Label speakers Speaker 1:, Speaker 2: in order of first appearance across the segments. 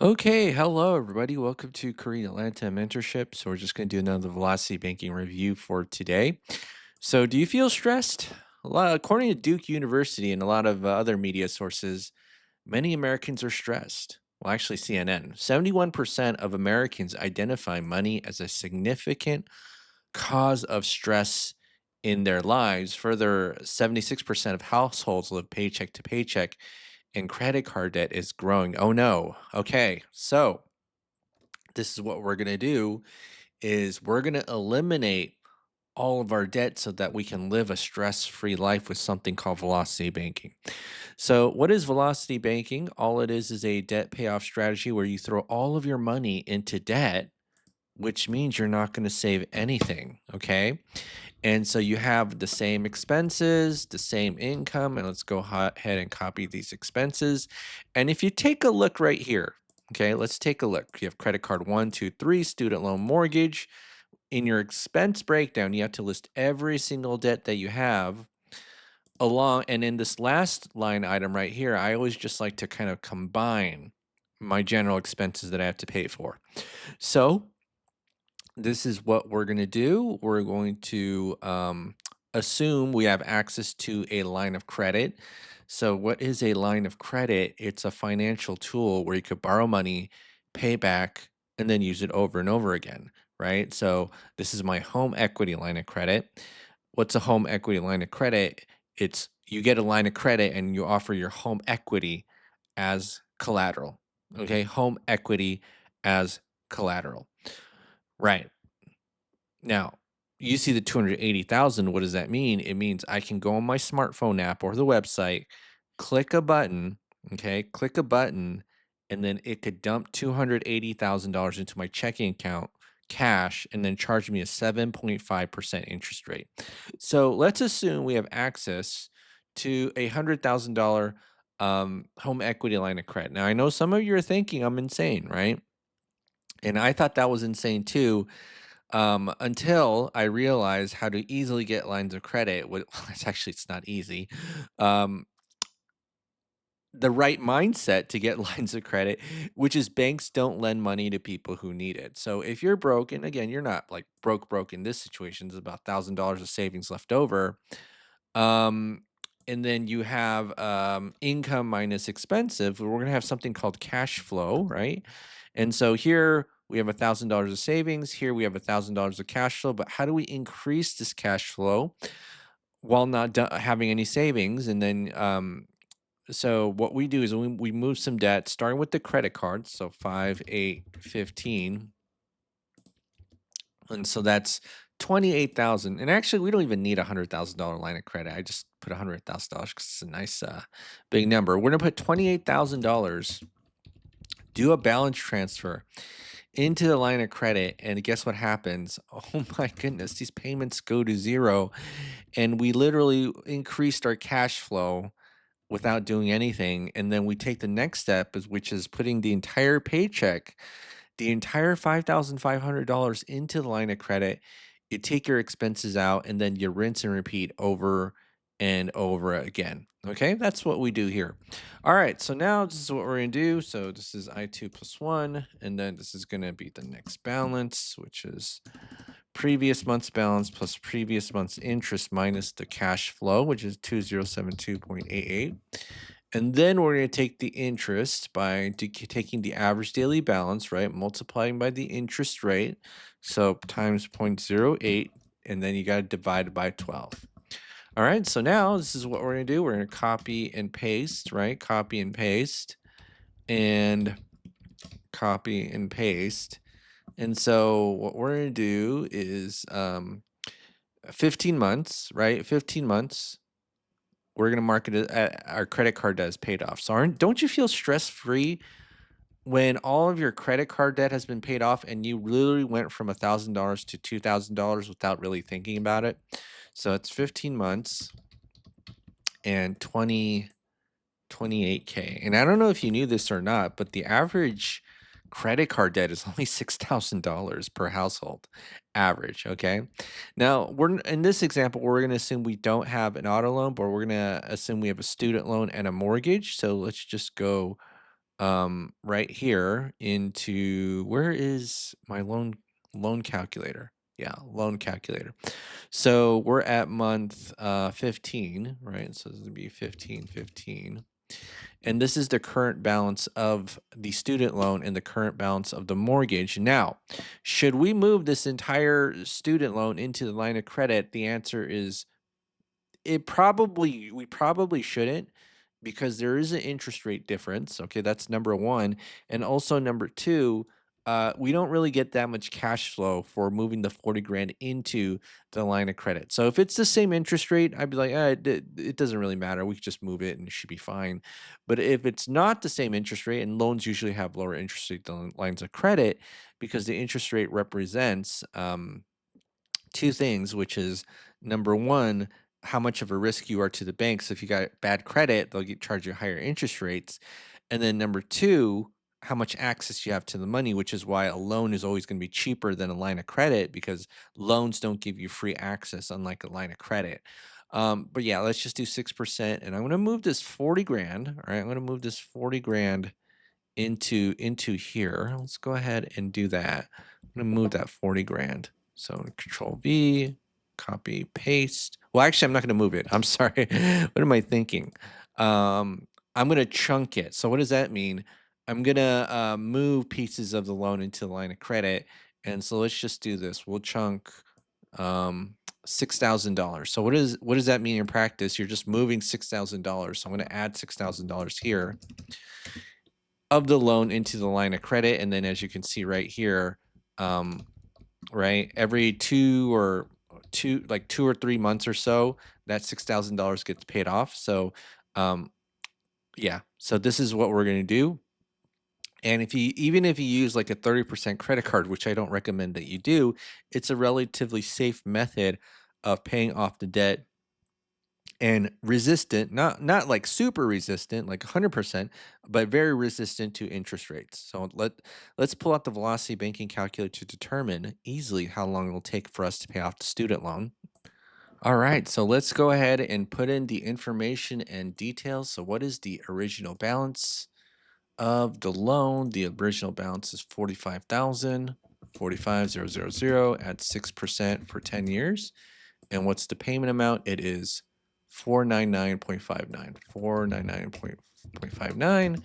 Speaker 1: Okay, hello everybody. Welcome to Korean Atlanta Mentorship. So we're just going to do another Velocity Banking review for today. So do you feel stressed? According to Duke University and a lot of other media sources, many Americans are stressed. Well, actually, CNN. 71% of Americans identify money as a significant cause of stress in their lives. Further, 76% of households live paycheck to paycheck, and credit card debt is growing. Oh no. Okay. So, this is what we're going to do is we're going to eliminate all of our debt so that we can live a stress-free life with something called velocity banking. So, what is velocity banking? All it is a debt payoff strategy where you throw all of your money into debt, which means you're not going to save anything, okay? And so you have the same expenses, the same income, and let's go ahead and copy these expenses. And if you take a look right here, okay, let's take a look. You have credit card one, two, three, student loan mortgage. In your expense breakdown, you have to list every single debt that you have along. And in this last line item right here, I always just like to kind of combine my general expenses that I have to pay for. So this is what we're going to do. We're going to assume we have access to a line of credit. So, what is a line of credit? It's a financial tool where you could borrow money, pay back, and then use it over and over again, right? So, this is my home equity line of credit. What's a home equity line of credit? It's you get a line of credit and you offer your home equity as collateral. Okay, home equity as collateral. Right. Now, you see the 280,000, what does that mean? It means I can go on my smartphone app or the website, click a button, okay? Click a button, and then it could dump $280,000 into my checking account, cash, and then charge me a 7.5% interest rate. So let's assume we have access to a $100,000 home equity line of credit. Now, I know some of you are thinking I'm insane, right? And I thought that was insane too, until I realized how to easily get lines of credit. It's actually it's not easy. Um, the right mindset to get lines of credit, which is banks don't lend money to people who need it. So if you're broke, and again, you're not like broke in this situation, there's about $1,000 of savings left over. Um, and then you have income minus expensive. We're gonna have something called cash flow, right? And so here we have $1,000 of savings. Here we have $1,000 of cash flow. But how do we increase this cash flow while not having any savings? And then so what we do is we move some debt, starting with the credit cards. So 5, 8, 15. And so that's 28,000. And actually, we don't even need a $100,000 line of credit. I just put $100,000 because it's a nice big number. We're gonna put $28,000, do a balance transfer into the line of credit, and guess what happens? Oh my goodness, these payments go to zero, and we literally increased our cash flow without doing anything. And then we take the next step, which is putting the entire $5,500 into the line of credit. You take your expenses out and then you rinse and repeat over and over again. Okay, that's what we do here. All right, so now this is what we're gonna do. So this is I2 plus one, and then this is gonna be the next balance, which is previous month's balance plus previous month's interest minus the cash flow, which is 2072.88. And then we're going to take the interest by taking the average daily balance, right? Multiplying by the interest rate. So times 0.08, and then you got to divide it by 12. All right, so now this is what we're going to do. We're going to copy and paste, right? Copy and paste, and copy and paste. And so what we're going to do is 15 months, right? 15 months. We're going to mark it our credit card debt is paid off. So don't you feel stress free when all of your credit card debt has been paid off and you literally went from $1,000 to $2,000 without really thinking about it? So it's 15 months and 28K. And I don't know if you knew this or not, but the average credit card debt is only $6,000 per household average. Okay. Now, in this example, we're going to assume we don't have an auto loan, but we're going to assume we have a student loan and a mortgage. So let's just go right here into where is my loan calculator? Yeah, loan calculator. So we're at month 15, right? So this would be 15. And this is the current balance of the student loan and the current balance of the mortgage. Now, should we move this entire student loan into the line of credit? The answer is we probably shouldn't, because there is an interest rate difference. Okay, that's number one. And also number two, we don't really get that much cash flow for moving the 40 grand into the line of credit. So if it's the same interest rate, I'd be like, it doesn't really matter. We could just move it and it should be fine. But if it's not the same interest rate, and loans usually have lower interest rate than lines of credit, because the interest rate represents two things, which is number one, how much of a risk you are to the bank. So if you got bad credit, they'll charge you higher interest rates. And then number two, how much access you have to the money, which is why a loan is always going to be cheaper than a line of credit, because loans don't give you free access, unlike a line of credit. But yeah, let's just do 6%. And I'm going to move this 40 grand. All right. I'm going to move this 40 grand into here. Let's go ahead and do that. I'm going to move that 40 grand. So Control V, copy, paste. Well, actually, I'm not going to move it. I'm sorry. What am I thinking? I'm going to chunk it. So what does that mean? I'm going to move pieces of the loan into the line of credit. And so let's just do this. We'll chunk $6,000. So what does that mean in practice? You're just moving $6,000. So I'm going to add $6,000 here of the loan into the line of credit. And then as you can see right here, right, every two or 3 months or so, that $6,000 gets paid off. So yeah, so this is what we're going to do. And even if you use like a 30% credit card, which I don't recommend that you do, it's a relatively safe method of paying off the debt, and resistant, not like super resistant, like 100%, but very resistant to interest rates. So let's pull out the Velocity Banking Calculator to determine easily how long it will take for us to pay off the student loan. All right, so let's go ahead and put in the information and details. So what is the original balance of the loan? The original balance is 45,000, 45,000 at 6% for 10 years. And what's the payment amount? It is 499.59, 499.59,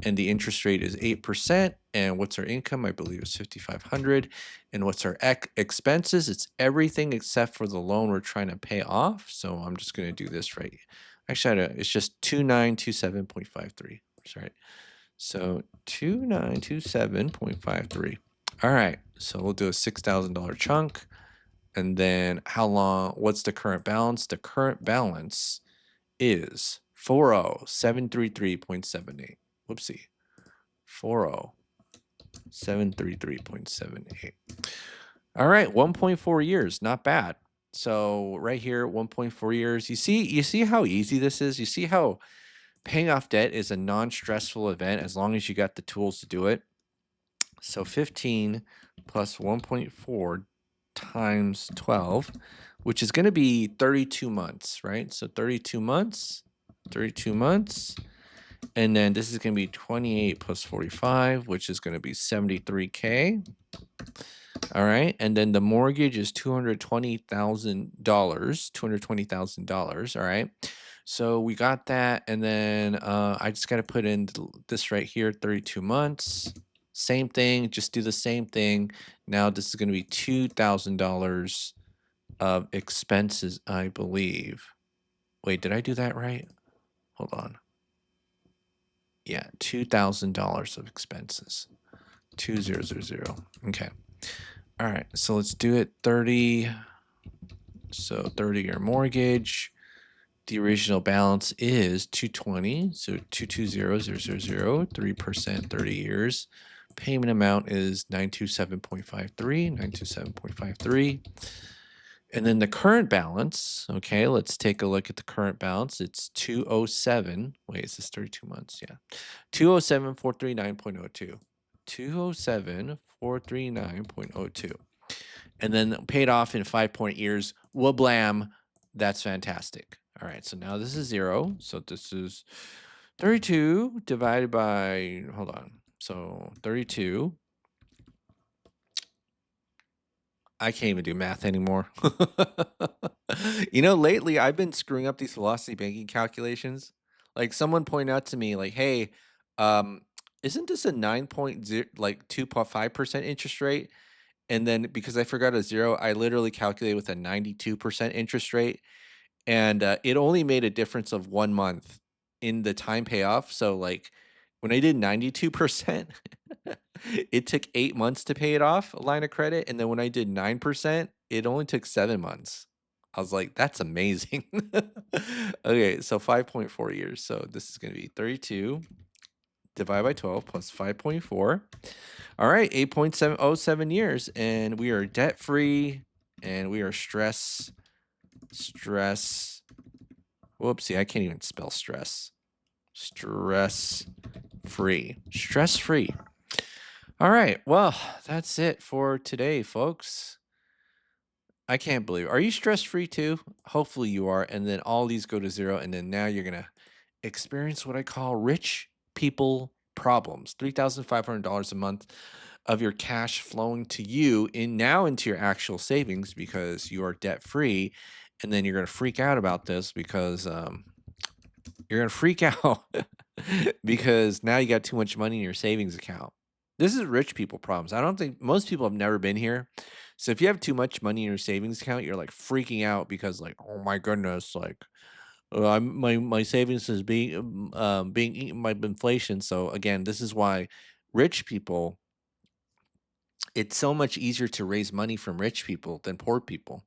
Speaker 1: and the interest rate is 8%. And what's our income? I believe is 5,500. And what's our expenses? It's everything except for the loan we're trying to pay off. So I'm just going to do this right. Actually, it's just 2927.53. Sorry. So 2927.53. All right. So we'll do a $6,000 chunk. And then what's the current balance? The current balance is 40733.78. Whoopsie. 40733.78. All right, 1.4 years, not bad. So right here, 1.4 years. You see how easy this is? You see how paying off debt is a non-stressful event as long as you got the tools to do it? So 15 plus 1.4 times 12, which is going to be 32 months, right? So 32 months. And then this is going to be 28 plus 45, which is going to be 73K. All right. And then the mortgage is $220,000. All right. So we got that. And then I just got to put in this right here, 32 months. Same thing, just do the same thing. Now this is going to be $2,000 of expenses, I believe. Wait, did I do that right? Hold on. Yeah, $2,000 of expenses. 2000. Okay. All right, so let's do it 30. So 30-year mortgage. The original balance is 220, so 220000, 3%, 30 years. Payment amount is 927.53. And then the current balance, okay, let's take a look at the current balance. It's 207. Wait, is this 32 months? Yeah. 207,439.02. 207,439.02. And then paid off in 5 years. Wablam. That's fantastic. All right, so now this is 0. So this is 32 divided by, hold on. So 32. I can't even do math anymore. Lately I've been screwing up these velocity banking calculations. Like someone pointed out to me, like, hey, um, isn't this a 9.0 like 2.5% interest rate? And then because I forgot a zero, I literally calculated with a 92% interest rate. And it only made a difference of 1 month in the time payoff. So like when I did 92%, it took 8 months to pay it off, a line of credit. And then when I did 9%, it only took 7 months. I was like, that's amazing. Okay, so 5.4 years. So this is going to be 32 divided by 12 plus 5.4. All right, 8.707 years. And we are debt free and we are stress. Whoopsie, I can't even spell stress. Stress free. Stress free. All right. Well, that's it for today, folks. I can't believe. Are you stress free too? Hopefully you are. And then all these go to zero. And then now you're going to experience what I call rich people problems. $3,500 a month of your cash flowing to you into your actual savings because you are debt free. And then you're going to freak out about this because you're going to freak out because now you got too much money in your savings account. This is rich people problems. I don't think most people have never been here. So if you have too much money in your savings account, you're like freaking out because like, oh my goodness, like my savings is being eaten by inflation. So again, this is why rich people, it's so much easier to raise money from rich people than poor people.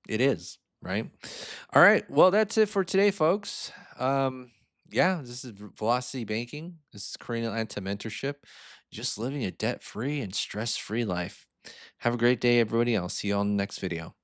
Speaker 1: It is, right? All right. Well, that's it for today, folks. Yeah, this is Velocity Banking. This is Korean Atlanta Mentorship. Just living a debt free and stress free life. Have a great day, everybody. I'll see you on the next video.